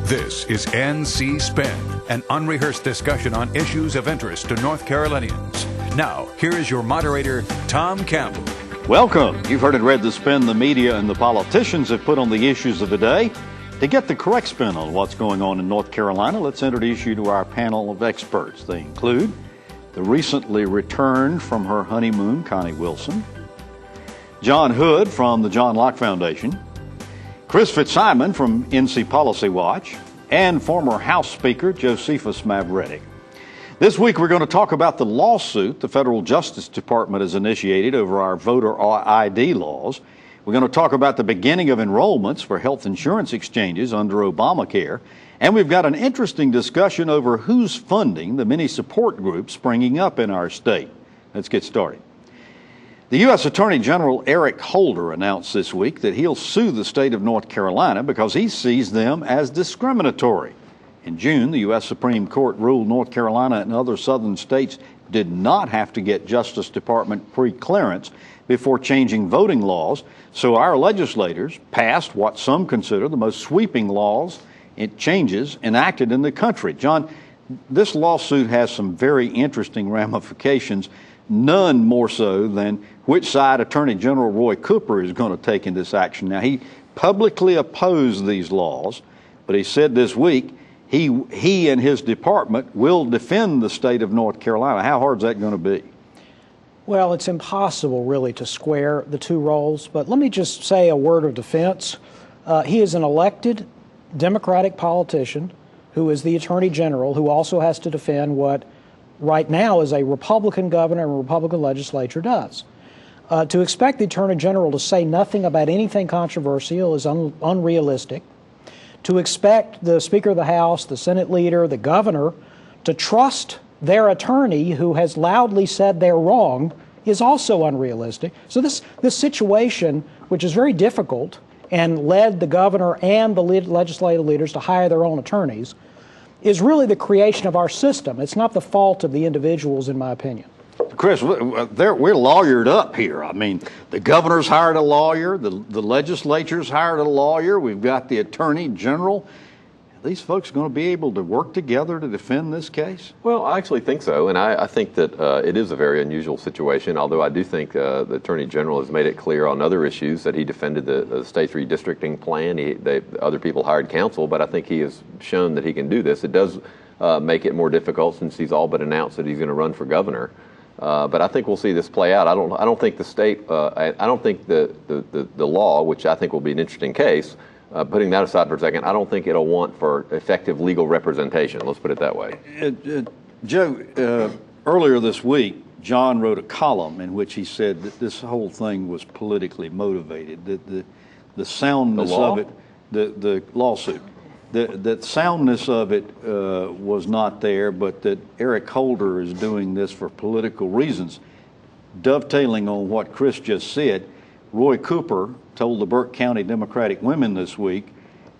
This is NC Spin, an unrehearsed discussion on issues of interest to North Carolinians. Now, here is your moderator, Tom Campbell. Welcome. You've heard and read the spin the media and the politicians have put on the issues of the day. To get the correct spin on what's going on in North Carolina, let's introduce you to our panel of experts. They include the recently returned from her honeymoon, Connie Wilson, John Hood from the John Locke Foundation, Chris Fitzsimon from NC Policy Watch, and former House Speaker Josephus Mavretic. This week we're going to talk about the lawsuit the Federal Justice Department has initiated over our voter ID laws. We're going to talk about the beginning of enrollments for health insurance exchanges under Obamacare. And we've got an interesting discussion over who's funding the many support groups springing up in our state. Let's get started. The U.S. Attorney General Eric Holder announced this week that he'll sue the state of North Carolina because he sees them as discriminatory. In June, the U.S. Supreme Court ruled North Carolina and other southern states did not have to get Justice Department pre-clearance before changing voting laws, so our legislators passed what some consider the most sweeping laws and changes enacted in the country. John, this lawsuit has some very interesting ramifications, none more so than which side Attorney General Roy Cooper is going to take in this action. Now, he publicly opposed these laws, but he said this week he and his department will defend the state of North Carolina. How hard is that going to be? Well, it's impossible, really, to square the two roles, but let me just say a word of defense. He is an elected Democratic politician who is the Attorney General, who also has to defend what right now is a Republican governor and Republican legislature does. To expect the Attorney General to say nothing about anything controversial is unrealistic. To expect the Speaker of the House, the Senate leader, the governor to trust their attorney who has loudly said they're wrong is also unrealistic. So this situation, which is very difficult and led the governor and the legislative leaders to hire their own attorneys, is really the creation of our system. It's not the fault of the individuals, in my opinion. Chris, we're lawyered up here. I mean, the governor's hired a lawyer, the legislature's hired a lawyer, we've got the Attorney General. Are these folks going to be able to work together to defend this case? Well, I actually think so, and I think that it is a very unusual situation, although I do think the Attorney General has made it clear on other issues that he defended the state's redistricting plan. Other people hired counsel, but I think he has shown that he can do this. It does make it more difficult since he's all but announced that he's going to run for governor. But I think we'll see this play out. I don't think the state, I don't think the law, which I think will be an interesting case, putting that aside for a second, I don't think it'll want for effective legal representation. Let's put it that way. Joe, earlier this week, John wrote a column in which he said that this whole thing was politically motivated, that the soundness of it, the lawsuit, the soundness of it was not there, but that Eric Holder is doing this for political reasons. Dovetailing on what Chris just said, Roy Cooper told the Burke County Democratic Women this week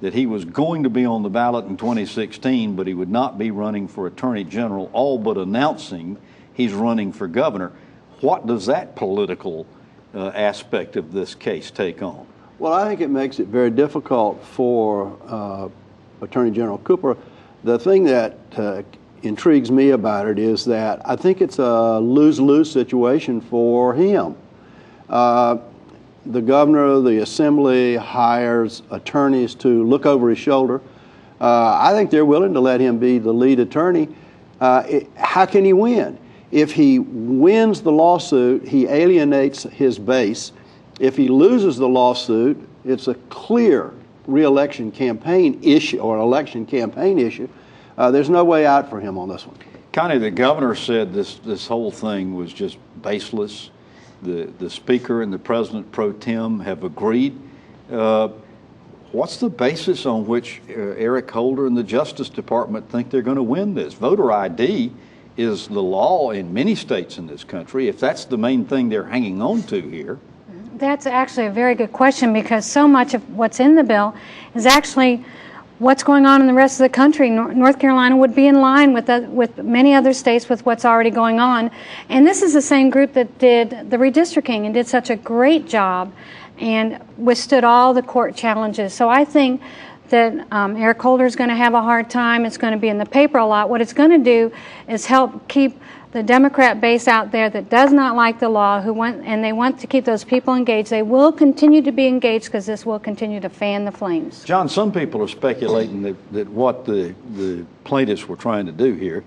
that he was going to be on the ballot in 2016, but he would not be running for Attorney General, all but announcing he's running for governor. What does that political aspect of this case take on? Well, I think it makes it very difficult for Attorney General Cooper. The thing that intrigues me about it is that I think it's a lose-lose situation for him. The governor of the assembly hires attorneys to look over his shoulder. I think they're willing to let him be the lead attorney. How can he win? If he wins the lawsuit, he alienates his base. If he loses the lawsuit, it's a clear re-election campaign issue or election campaign issue. There's no way out for him on this one. Connie, the governor said this whole thing was just baseless. The Speaker and the President pro tem have agreed. What's the basis on which Eric Holder and the Justice Department think they're going to win this? Voter ID is the law in many states in this country. If that's the main thing they're hanging on to here. That's actually a very good question, because so much of what's in the bill is actually what's going on in the rest of the country. North Carolina would be in line with many other states with what's already going on. And this is the same group that did the redistricting and did such a great job and withstood all the court challenges. So I think that Eric Holder's going to have a hard time. It's going to be in the paper a lot. What it's going to do is help keep the Democrat base out there that does not like the law, and they want to keep those people engaged. They will continue to be engaged because this will continue to fan the flames. John, some people are speculating that what the plaintiffs were trying to do here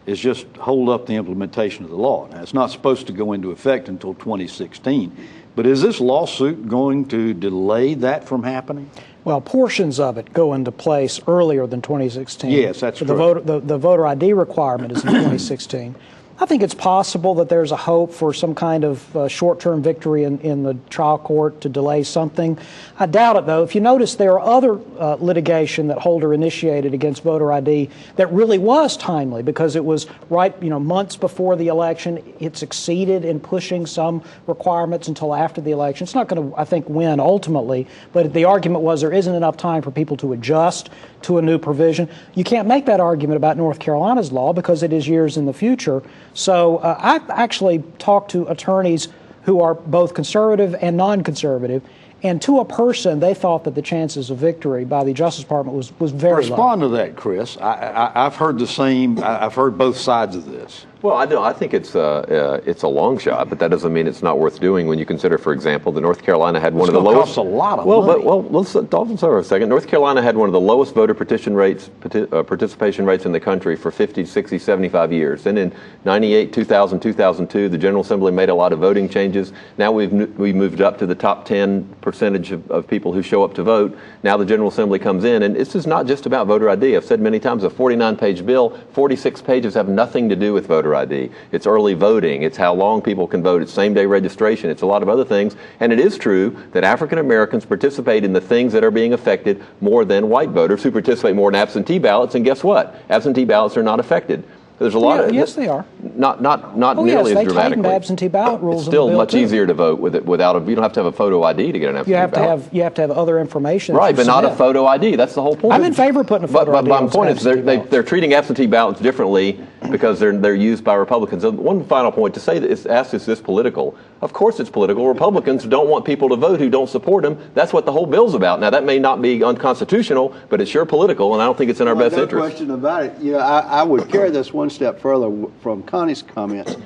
is just hold up the implementation of the law. Now, it's not supposed to go into effect until 2016, but is this lawsuit going to delay that from happening? Well, portions of it go into place earlier than 2016. Yes, that's true. The voter ID requirement is in 2016. I think it's possible that there's a hope for some kind of short-term victory in the trial court to delay something. I doubt it, though. If you notice, there are other litigation that Holder initiated against voter ID that really was timely because it was right, months before the election. It succeeded in pushing some requirements until after the election. It's not going to, I think, win ultimately, but the argument was there isn't enough time for people to adjust to a new provision. You can't make that argument about North Carolina's law because it is years in the future. So I actually talked to attorneys who are both conservative and non-conservative, and to a person, they thought that the chances of victory by the Justice Department was very low. Respond to that, Chris. I've heard the same. I've heard both sides of this. Well, I think it's a long shot, but that doesn't mean it's not worth doing when you consider, for example, that North Carolina had one of the lowest. Costs a lot of money. Well, let's stop for a second. North Carolina had one of the lowest voter participation rates in the country for 50, 60, 75 years. Then in 98, 2000, 2002, the General Assembly made a lot of voting changes. Now we moved up to the top 10 percentage of people who show up to vote. Now the General Assembly comes in, and this is not just about voter ID. I've said many times, a 49-page bill, 46 pages have nothing to do with voter ID. It's early voting. It's how long people can vote. It's same-day registration. It's a lot of other things. And it is true that African Americans participate in the things that are being affected more than white voters who participate more in absentee ballots. And guess what? Absentee ballots are not affected. There's a lot of yes, they are. Not nearly as dramatically. Tightened absentee ballot rules. It's still in the bill much easier to vote with it without you don't have to have a photo ID to get an absentee ballot. You have to have other information. Right, but not a photo ID. That's the whole point. I'm in favor of putting a photo ID. But my point is they're treating absentee ballots differently because they're used by Republicans. So one final point to say that it's asked, is this political? Of course it's political. Republicans don't want people to vote who don't support them. That's what the whole bill's about. Now that may not be unconstitutional, but it's sure political, and I don't think it's in our best interest. No question about it. I would carry this one step further from Connie's comments.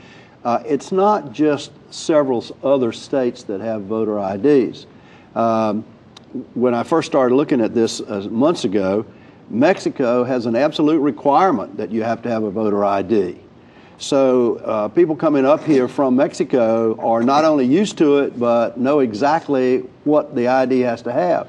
It's not just several other states that have voter IDs. When I first started looking at this months ago, Mexico has an absolute requirement that you have to have a voter ID. So people coming up here from Mexico are not only used to it, but know exactly what the ID has to have.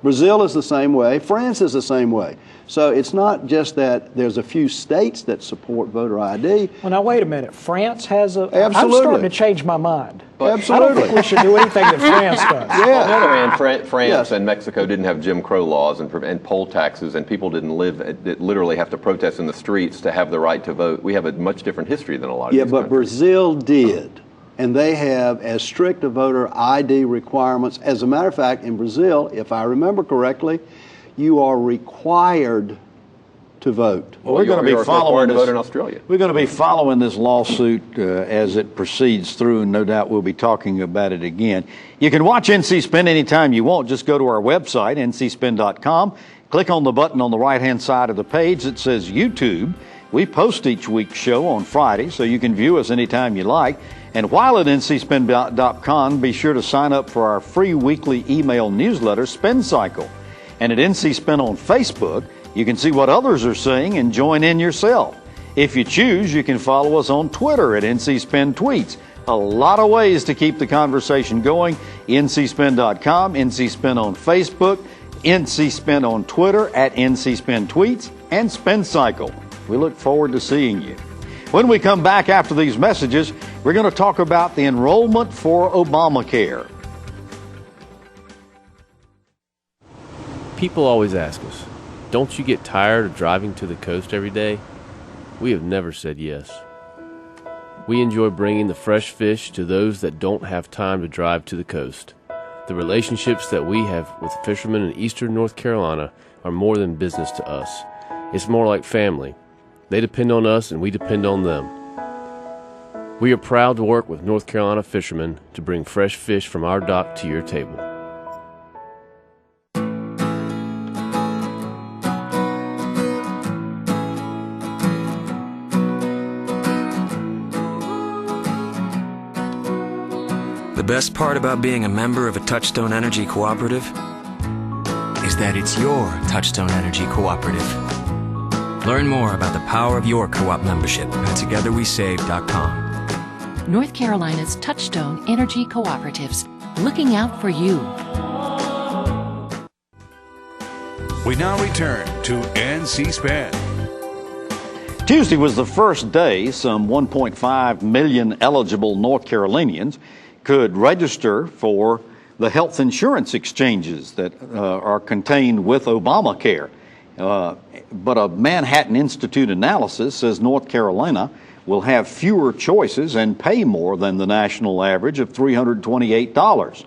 Brazil is the same way. France is the same way. So it's not just that there's a few states that support voter ID. Well, now, wait a minute. France has a... Absolutely. I'm starting to change my mind. Absolutely. I don't think we should do anything that France does. Yeah. On the other hand, France and Mexico didn't have Jim Crow laws and poll taxes, and people didn't literally have to protest in the streets to have the right to vote. We have a much different history than a lot of these countries. Brazil did. And they have as strict a voter ID requirements. As a matter of fact, in Brazil, if I remember correctly, you are required to vote. Well, we're going to be following this. Vote in Australia. We're going to be following this lawsuit as it proceeds through, and no doubt we'll be talking about it again. You can watch NC Spin anytime you want. Just go to our website, ncspin.com. Click on the button on the right-hand side of the page that says YouTube. We post each week's show on Friday, so you can view us anytime you like. And while at ncspin.com, be sure to sign up for our free weekly email newsletter, Spin Cycle. And at NC Spin on Facebook, you can see what others are saying and join in yourself. If you choose, you can follow us on Twitter at NC Spin Tweets. A lot of ways to keep the conversation going. ncspin.com, NC Spin on Facebook, NC Spin on Twitter at NC Spin Tweets, and Spin Cycle. We look forward to seeing you. When we come back after these messages, we're going to talk about the enrollment for Obamacare. People always ask us, don't you get tired of driving to the coast every day? We have never said yes. We enjoy bringing the fresh fish to those that don't have time to drive to the coast. The relationships that we have with fishermen in eastern North Carolina are more than business to us. It's more like family. They depend on us and we depend on them. We are proud to work with North Carolina fishermen to bring fresh fish from our dock to your table. best part about being a member of a Touchstone Energy cooperative is that it's your Touchstone Energy cooperative. Learn more about the power of your co-op membership at togetherwesave.com. North Carolina's Touchstone Energy Cooperatives, looking out for you. We now return to NC Span. Tuesday was the first day some 1.5 million eligible North Carolinians could register for the health insurance exchanges that are contained with Obamacare. But a Manhattan Institute analysis says North Carolina will have fewer choices and pay more than the national average of $328.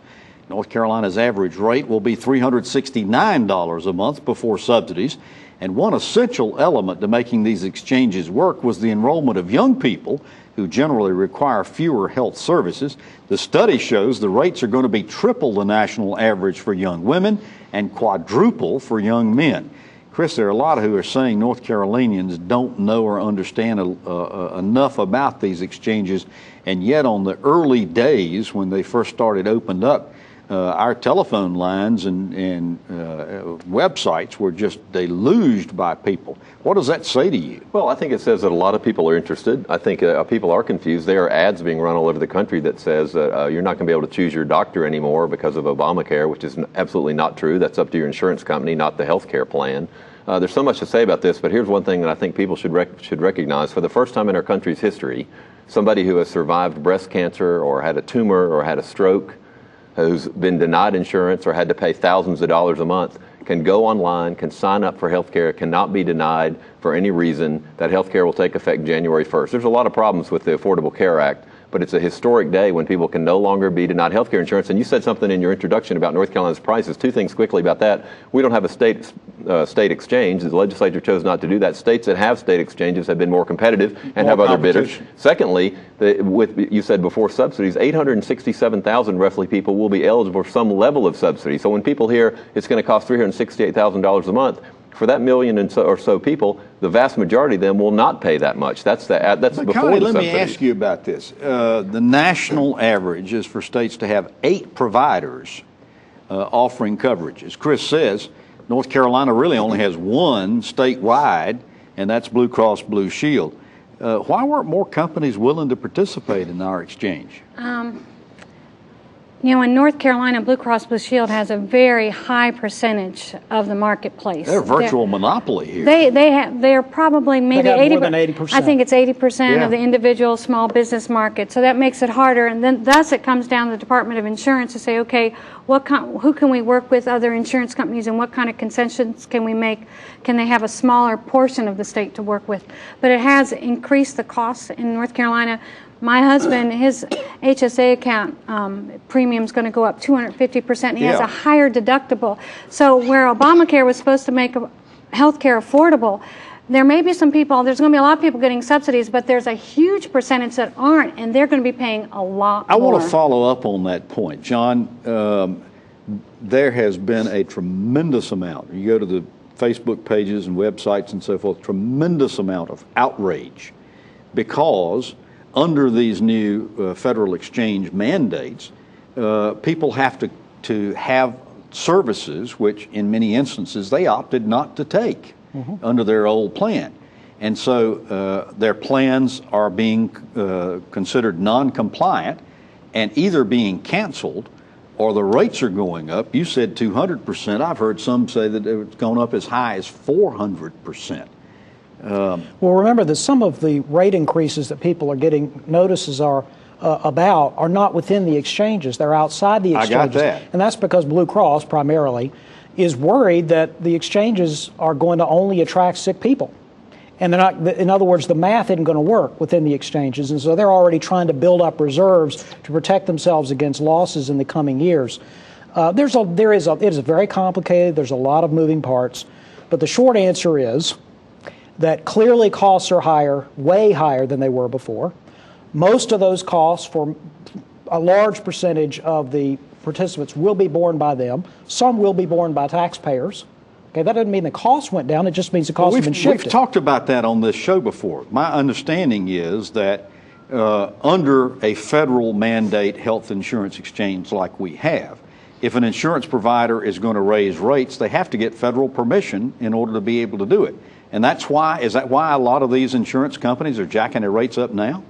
North Carolina's average rate will be $369 a month before subsidies. And one essential element to making these exchanges work was the enrollment of young people who generally require fewer health services. The study shows the rates are going to be triple the national average for young women and quadruple for young men. Chris, there are a lot who are saying North Carolinians don't know or understand enough about these exchanges, and yet on the early days when they first started opened up, our telephone lines and websites were just deluged by people. What does that say to you? Well, I think it says that a lot of people are interested. I think people are confused. There are ads being run all over the country that says that you're not going to be able to choose your doctor anymore because of Obamacare, which is absolutely not true. That's up to your insurance company, not the health care plan. There's so much to say about this, but here's one thing that I think people should recognize. For the first time in our country's history, somebody who has survived breast cancer or had a tumor or had a stroke, who's been denied insurance or had to pay thousands of dollars a month, can go online, can sign up for health care, cannot be denied for any reason. That health care will take effect January 1st. There's a lot of problems with the Affordable Care Act, but it's a historic day when people can no longer be denied health care insurance. And you said something in your introduction about North Carolina's prices. Two things quickly about that. We don't have a state exchange. The legislature chose not to do that. States that have state exchanges have been more competitive and have other bidders. Secondly, you said before subsidies, 867,000 roughly people will be eligible for some level of subsidy. So when people hear it's going to cost $368,000 a month, for that million or so people, the vast majority of them will not pay that much. That's before Connie, the subsidies. let me ask you about this. The national average is for states to have 8 providers offering coverage. As Chris says, North Carolina really only has 1 statewide, and that's Blue Cross Blue Shield. Why weren't more companies willing to participate in our exchange? You know, in North Carolina, Blue Cross Blue Shield has a very high percentage of the marketplace. They're a virtual monopoly here. They're probably maybe 80%. More than 80%. I think it's 80% of the individual small business market. So that makes it harder, and then thus it comes down to the Department of Insurance to say, okay, who can we work with, other insurance companies, and what kind of concessions can we make? Can they have a smaller portion of the state to work with? But it has increased the costs in North Carolina. My husband, his HSA account premium is going to go up 250%. He has a higher deductible. So where Obamacare was supposed to make health care affordable, there may be some people, there's going to be a lot of people getting subsidies, but there's a huge percentage that aren't, and they're going to be paying a lot more. I want to follow up on that point. John, there has been a tremendous amount. You go to the Facebook pages and websites and so forth, tremendous amount of outrage because under these new federal exchange mandates, people have to have services which in many instances they opted not to take under their old plan. And so their plans are being considered non-compliant and either being canceled or the rates are going up. You said 200%. I've heard some say that it's gone up as high as 400%. Well, remember that some of the rate increases that people are getting notices about are not within the exchanges. They're outside the exchanges. I got that. And that's because Blue Cross primarily is worried that the exchanges are going to only attract sick people. And they're not, in other words, the math isn't going to work within the exchanges. And so they're already trying to build up reserves to protect themselves against losses in the coming years. It is very complicated. There's a lot of moving parts. But the short answer is that clearly costs are higher, way higher than they were before. Most of those costs, for a large percentage of the participants, will be borne by them. Some will be borne by taxpayers. Okay, that doesn't mean the cost went down. It just means the cost has been shifted. We've talked about that on this show before. My understanding is that under a federal mandate health insurance exchange like we have. If an insurance provider is going to raise rates, they have to get federal permission in order to be able to do it. And that's why, is that why a lot of these insurance companies are jacking their rates up now?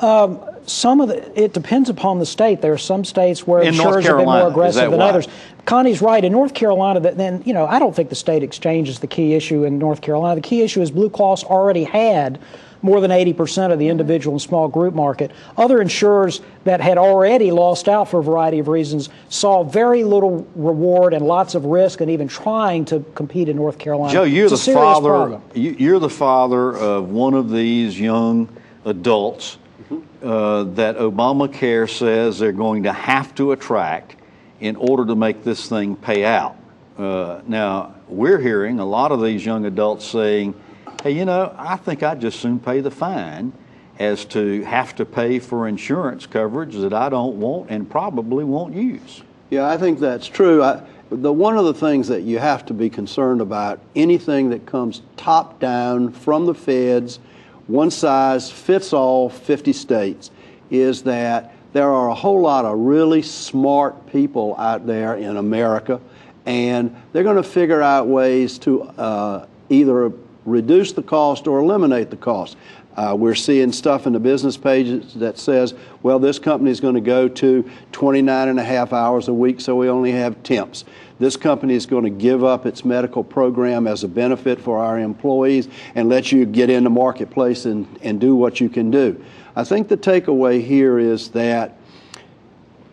It depends upon the state. There are some states where In insurers North have been more Carolina, aggressive than why? others. Connie's right. In North Carolina, I don't think the state exchange is the key issue in North Carolina. The key issue is Blue Cross already had more than 80% of the individual and small group market. Other insurers that had already lost out for a variety of reasons saw very little reward and lots of risk in even trying to compete in North Carolina. Joe, you're it's the a serious father. problem. You're the father of one of these young adults that Obamacare says they're going to have to attract in order to make this thing pay out. Now, we're hearing a lot of these young adults saying, hey, I think I'd just soon pay the fine as to have to pay for insurance coverage that I don't want and probably won't use. Yeah, I think that's true. One of the things that you have to be concerned about, anything that comes top down from the feds, one size fits all 50 states, is that there are a whole lot of really smart people out there in America, and they're going to figure out ways to either reduce the cost or eliminate the cost. We're seeing stuff in the business pages that says, well, this company is going to go to 29 and a half hours a week, so we only have temps. This company is going to give up its medical program as a benefit for our employees and let you get in the marketplace and do what you can do. I think the takeaway here is that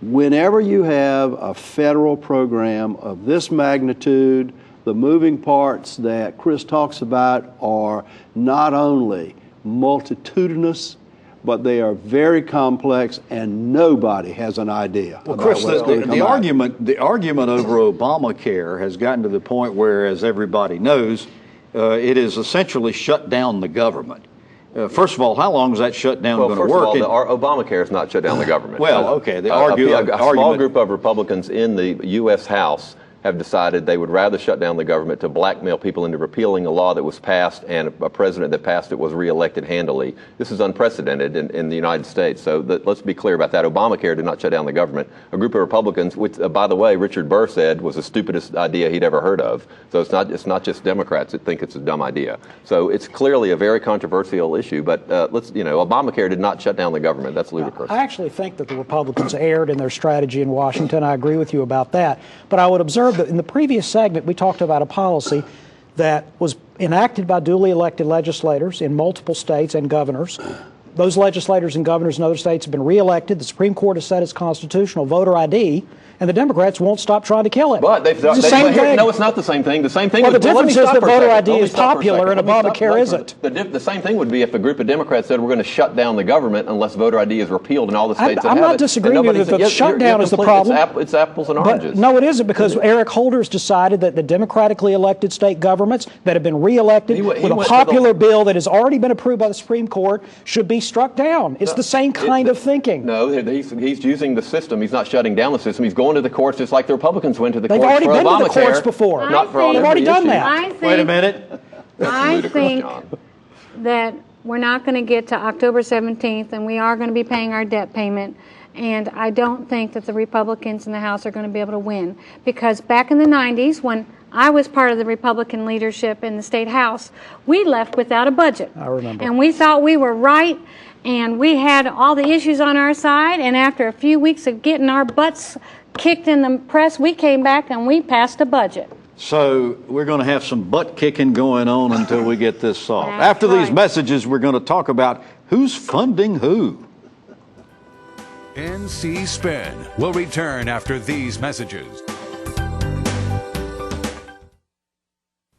whenever you have a federal program of this magnitude, the moving parts that Chris talks about are not only multitudinous, but they are very complex, and nobody has an idea. Well, Chris, the argument over Obamacare has gotten to the point where, as everybody knows, it is essentially shut down the government. First of all, how long is that shutdown going to work? First of all, Obamacare has not shut down the government. Well, okay. A small group of Republicans in the U.S. House have decided they would rather shut down the government to blackmail people into repealing a law that was passed, and a president that passed it was reelected handily. This is unprecedented in the United States. So let's be clear about that. Obamacare did not shut down the government. A group of Republicans, which, by the way, Richard Burr said was the stupidest idea he'd ever heard of. So it's not just Democrats that think it's a dumb idea. So it's clearly a very controversial issue. But Obamacare did not shut down the government. That's ludicrous. I actually think that the Republicans erred in their strategy in Washington. I agree with you about that. But I would observe that in the previous segment, we talked about a policy that was enacted by duly elected legislators in multiple states and governors. Those legislators and governors in other states have been reelected. The Supreme Court has said it's constitutional, voter ID, and the Democrats won't stop trying to kill it. But it's the same thing. No, it's not the same thing. The same thing. Well, the difference is that voter ID is popular and Obamacare isn't. The same thing would be if a group of Democrats said we're going to shut down the government unless voter ID is repealed in all the states that have it. I'm not disagreeing with you that the shutdown is the problem. It's apples and oranges. No, it isn't, because Eric Holder's decided that the democratically elected state governments that have been reelected with a popular bill that has already been approved by the Supreme Court should be struck down. It's the same kind of thinking. No, he's using the system. He's not shutting down the system. He's going to the courts just like the Republicans went to the courts for Obamacare. They've already been to the courts before. Not for all They've already done that. Wait a minute. I think that we're not going to get to October 17th, and we are going to be paying our debt payment. And I don't think that the Republicans in the House are going to be able to win. Because back in the 90s, when I was part of the Republican leadership in the State House, we left without a budget. I remember. And we thought we were right, and we had all the issues on our side. And after a few weeks of getting our butts kicked in the press, we came back and we passed a budget. So we're going to have some butt kicking going on until we get this solved. That's After these right. messages, we're going to talk about who's funding who. NC Spin will return after these messages.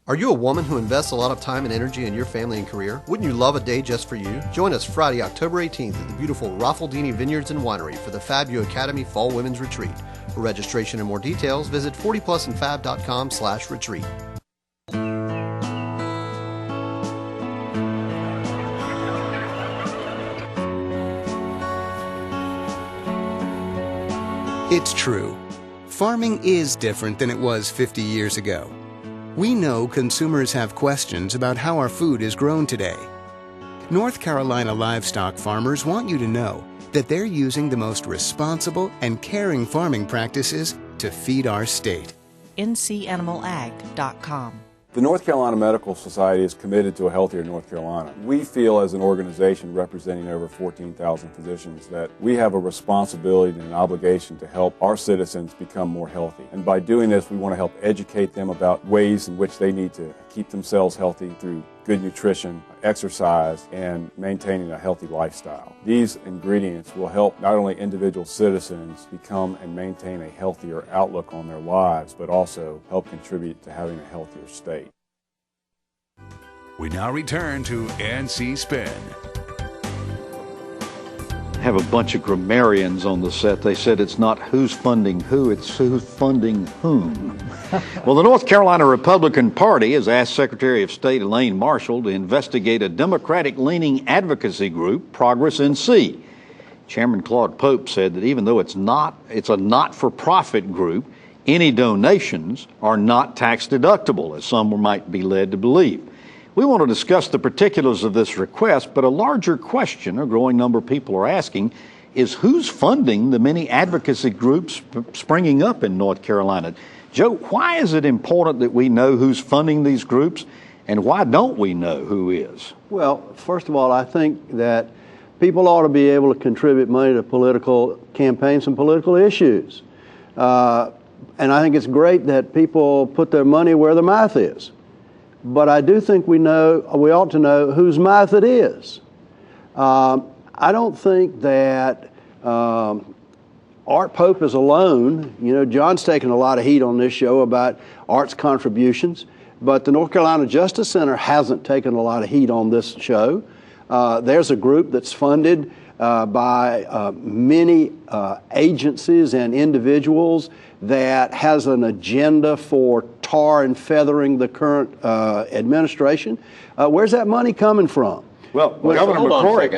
Are you a woman who invests a lot of time and energy in your family and career? Wouldn't you love a day just for you? Join us Friday, October 18th at the beautiful Raffaldini Vineyards and Winery for the FabU Academy Fall Women's Retreat. For registration and more details, visit 40plusandfab.com/retreat. It's true. Farming is different than it was 50 years ago. We know consumers have questions about how our food is grown today. North Carolina livestock farmers want you to know that they're using the most responsible and caring farming practices to feed our state. ncanimalag.com. The North Carolina Medical Society is committed to a healthier North Carolina. We feel as an organization representing over 14,000 physicians that we have a responsibility and an obligation to help our citizens become more healthy. And by doing this, we want to help educate them about ways in which they need to keep themselves healthy through good nutrition, exercise, and maintaining a healthy lifestyle. These ingredients will help not only individual citizens become and maintain a healthier outlook on their lives, but also help contribute to having a healthier state. We now return to NC Spin. Have a bunch of grammarians on the set. They said it's not who's funding who, it's who's funding whom. Well, the North Carolina Republican Party has asked Secretary of State Elaine Marshall to investigate a Democratic-leaning advocacy group, Progress NC. Chairman Claude Pope said that even though it's a not-for-profit group, any donations are not tax deductible, as some might be led to believe. We want to discuss the particulars of this request, but a larger question a growing number of people are asking is who's funding the many advocacy groups springing up in North Carolina? Joe, why is it important that we know who's funding these groups, and why don't we know who is? Well, first of all, I think that people ought to be able to contribute money to political campaigns and political issues. And I think it's great that people put their money where their mouth is. But I do think we ought to know whose mouth it is. I don't think that Art Pope is alone. You know, John's taken a lot of heat on this show about Art's contributions, but the North Carolina Justice Center hasn't taken a lot of heat on this show. There's a group that's funded by many agencies and individuals that has an agenda for tar and feathering the current administration. Where's that money coming from? Well, Governor McCrory.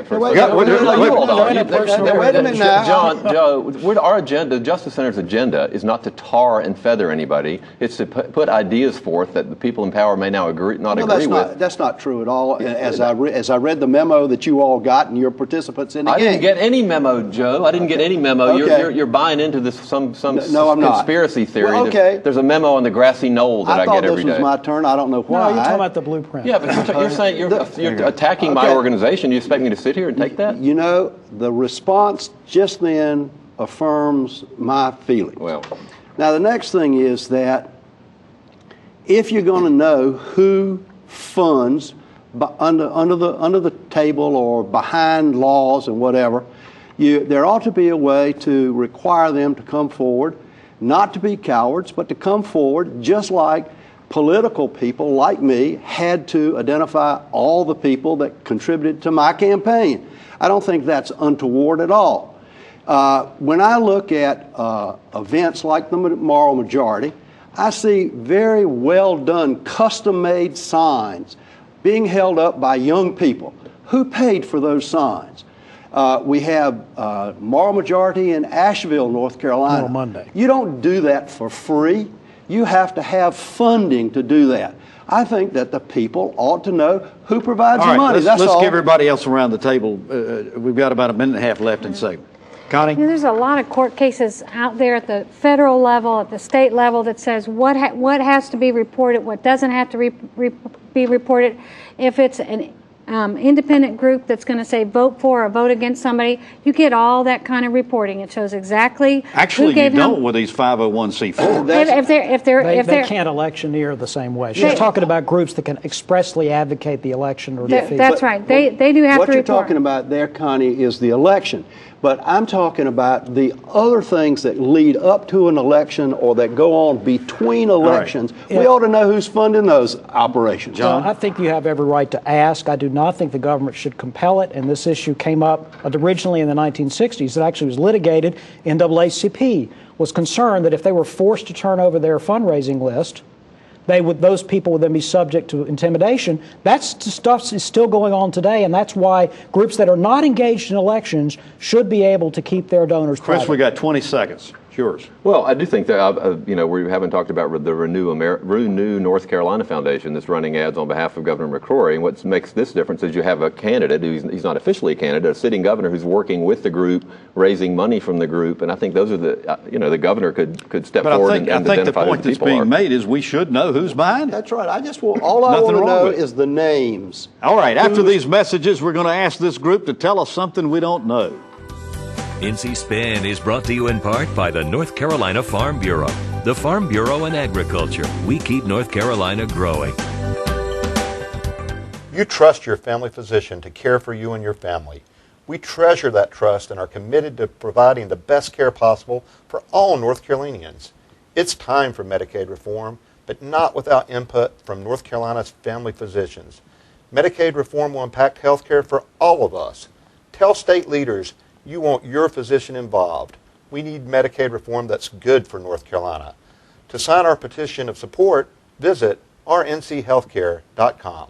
Wait a minute now. John, Joe, our agenda, the Justice Center's agenda, is not to tar and feather anybody. It's to put ideas forth that the people in power may now agree with. That's not true at all. As I read the memo that you all got and your participants in the game. I didn't get any memo, Joe. I didn't get any memo. Okay. You're buying into this some no, I'm not. conspiracy theory. Well, okay. There's a memo on the grassy knoll that I get every day. I thought this was my turn. I don't know why. No, you're talking about the blueprint. Yeah, but you're saying you're attacking my organization. You expect me to sit here and take that? You know, the response just then affirms my feelings. Well, now the next thing is that if you're going to know who funds under the table or behind laws and whatever, there ought to be a way to require them to come forward, not to be cowards, but to come forward just like political people like me had to identify all the people that contributed to my campaign. I don't think that's untoward at all. When I look at events like the moral majority, I see very well done, custom-made signs being held up by young people. Who paid for those signs? We have moral majority in Asheville, North Carolina. Moral Monday. You don't do that for free. You have to have funding to do that. I think that the people ought to know who provides the money. Let's give everybody else around the table. We've got about a minute and a half left in segment. Connie? There's a lot of court cases out there at the federal level, at the state level, that says what has to be reported, what doesn't have to be reported. If it's an independent group that's going to say vote for or vote against somebody, you get all that kind of reporting. It shows exactly Actually, you don't with these 501c4s. They can't electioneer the same way. She's talking about groups that can expressly advocate the election or defeat. That's right. They do have to report. What you're talking about there, Connie, is the election. But I'm talking about the other things that lead up to an election or that go on between elections. Right. We ought to know who's funding those operations. John? I think you have every right to ask. I do not think the government should compel it, and this issue came up originally in the 1960s. It actually was litigated. NAACP was concerned that if they were forced to turn over their fundraising list, those people would then be subject to intimidation. That stuff is still going on today, and that's why groups that are not engaged in elections should be able to keep their donors private. Chris, we got 20 seconds. Yours. Well, I do think that, we haven't talked about the Renew North Carolina Foundation that's running ads on behalf of Governor McCrory. And what makes this difference is you have a candidate he's not officially a candidate, a sitting governor who's working with the group, raising money from the group. And I think those are the governor could step forward and identify who the people are. I think the point that's being made is we should know who's behind it. That's right. All I want to know is the names. All right. After these messages, we're going to ask this group to tell us something we don't know. NC Spin is brought to you in part by the North Carolina Farm Bureau. The Farm Bureau and Agriculture. We keep North Carolina growing. You trust your family physician to care for you and your family. We treasure that trust and are committed to providing the best care possible for all North Carolinians. It's time for Medicaid reform, but not without input from North Carolina's family physicians. Medicaid reform will impact health care for all of us. Tell state leaders you want your physician involved. We need Medicaid reform that's good for North Carolina. To sign our petition of support, visit rnchealthcare.com.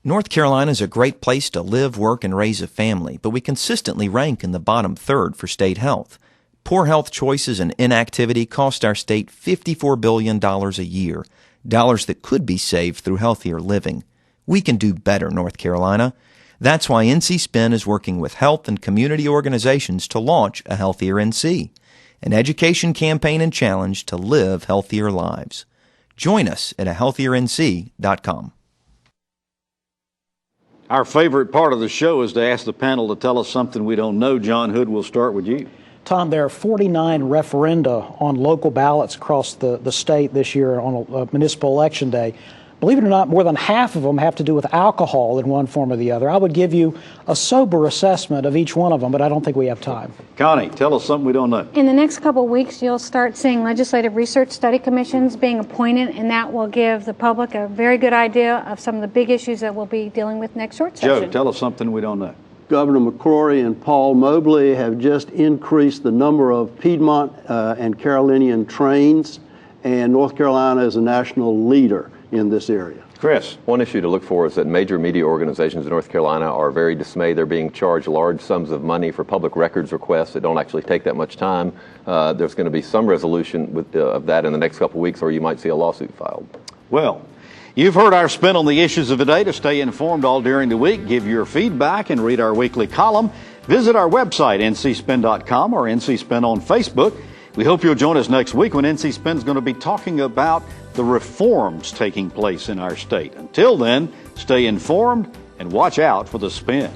North Carolina is a great place to live, work, and raise a family, but we consistently rank in the bottom third for state health. Poor health choices and inactivity cost our state $54 billion a year, dollars that could be saved through healthier living. We can do better, North Carolina. That's why NC Spin is working with health and community organizations to launch a Healthier NC, an education campaign and challenge to live healthier lives. Join us at ahealthierNC.com. Our favorite part of the show is to ask the panel to tell us something we don't know. John Hood, we'll start with you. Tom, there are 49 referenda on local ballots across the state this year on a municipal election day. Believe it or not, more than half of them have to do with alcohol in one form or the other. I would give you a sober assessment of each one of them, but I don't think we have time. Connie, tell us something we don't know. In the next couple of weeks, you'll start seeing legislative research study commissions being appointed, and that will give the public a very good idea of some of the big issues that we'll be dealing with next short session. Joe, tell us something we don't know. Governor McCrory and Paul Mobley have just increased the number of Piedmont and Carolinian trains, and North Carolina is a national leader in this area. Chris, one issue to look for is that major media organizations in North Carolina are very dismayed. They're being charged large sums of money for public records requests that don't actually take that much time. There's going to be some resolution of that in the next couple of weeks, or you might see a lawsuit filed. Well, you've heard our spin on the issues of the day. To stay informed all during the week, give your feedback and read our weekly column. Visit our website, ncspin.com, or NC Spin on Facebook. We hope you'll join us next week when NC Spin is going to be talking about the reforms taking place in our state. Until then, stay informed and watch out for the spin.